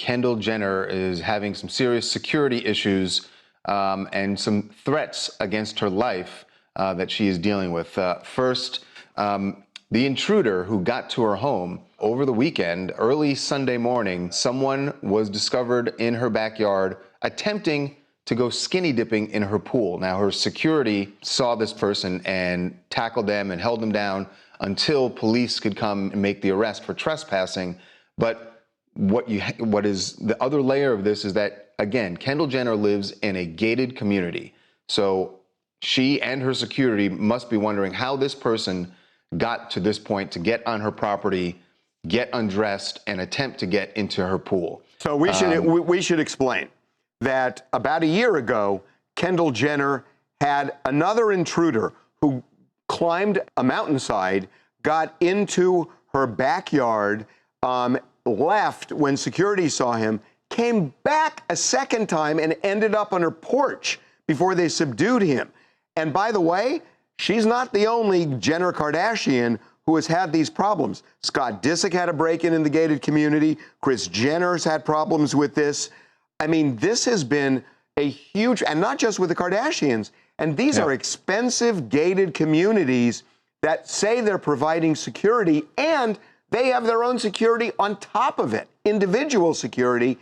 Kendall Jenner is having some serious security issues and some threats against her life that she is dealing with. First, the intruder who got to her home over the weekend, early Sunday morning, someone was discovered in her backyard attempting to go skinny dipping in her pool. Now, her security saw this person and tackled them and held them down until police could come and make the arrest for trespassing. But what is the other layer of this is that, again, Kendall Jenner lives in a gated community. So she and her security must be wondering how this person got to this point to get on her property, get undressed, and attempt to get into her pool. So we should explain that about a year ago, Kendall Jenner had another intruder who climbed a mountainside, got into her backyard, left when security saw him, came back a second time and ended up on her porch before they subdued him. And by the way, she's not the only Jenner Kardashian who has had these problems. Scott Disick had a break-in in the gated community. Kris Jenner's had problems with this. I mean, this has been a huge, and not just with the Kardashians, and these are expensive gated communities that say they're providing security, and they have their own security on top of it, individual security.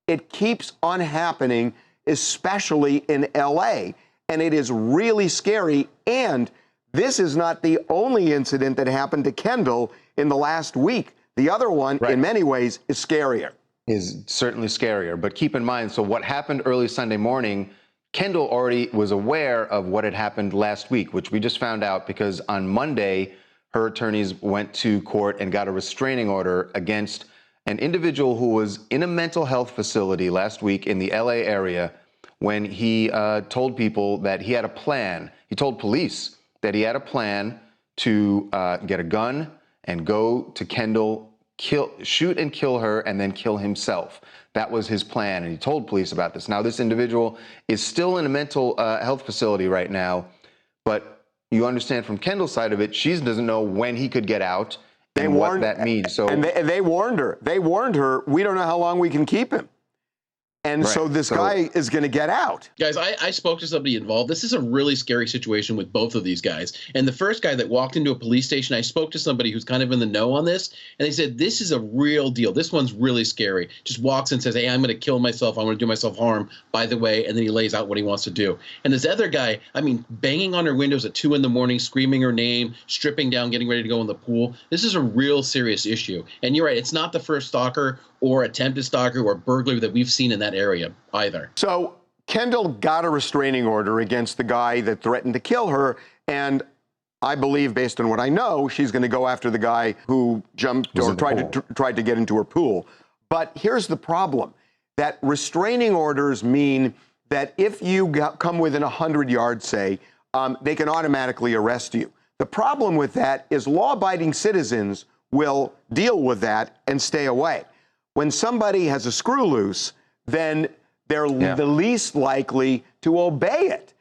It keeps on happening, especially in LA, and it is really scary. And this is not the only incident that happened to Kendall in the last week. The other one, in many ways, is scarier. Is certainly scarier. But keep in mind, so what happened early Sunday morning, Kendall already was aware of what had happened last week, which we just found out because on Monday, her attorneys went to court and got a restraining order against an individual who was in a mental health facility last week in the LA area when he told people that he had a plan. He told police that he had a plan to get a gun and go to Kendall, shoot and kill her, and then kill himself. That was his plan, and he told police about this. Now, this individual is still in a mental health facility right now, but you understand from Kendall's side of it, she doesn't know when he could get out and what that means. So, and they warned her. They warned her, we don't know how long we can keep him. And so this guy is going to get out. Guys, I spoke to somebody involved. This is a really scary situation with both of these guys. And the first guy that walked into a police station, I spoke to somebody who's kind of in the know on this, and they said, this is a real deal. This one's really scary. Just walks and says, hey, I'm going to kill myself. I'm going to do myself harm, by the way, and then he lays out what he wants to do. And this other guy, I mean, banging on her windows at 2 in the morning, screaming her name, stripping down, getting ready to go in the pool. This is a real serious issue. And you're right, it's not the first stalker or attempted stalker or burglary that we've seen in that area either. So Kendall got a restraining order against the guy that threatened to kill her, and I believe, based on what I know, she's going to go after the guy who jumped or tried to get into her pool. But here's the problem, that restraining orders mean that if you come within 100 yards, say, they can automatically arrest you. The problem with that is law-abiding citizens will deal with that and stay away. When somebody has a screw loose, then they're the least likely to obey it.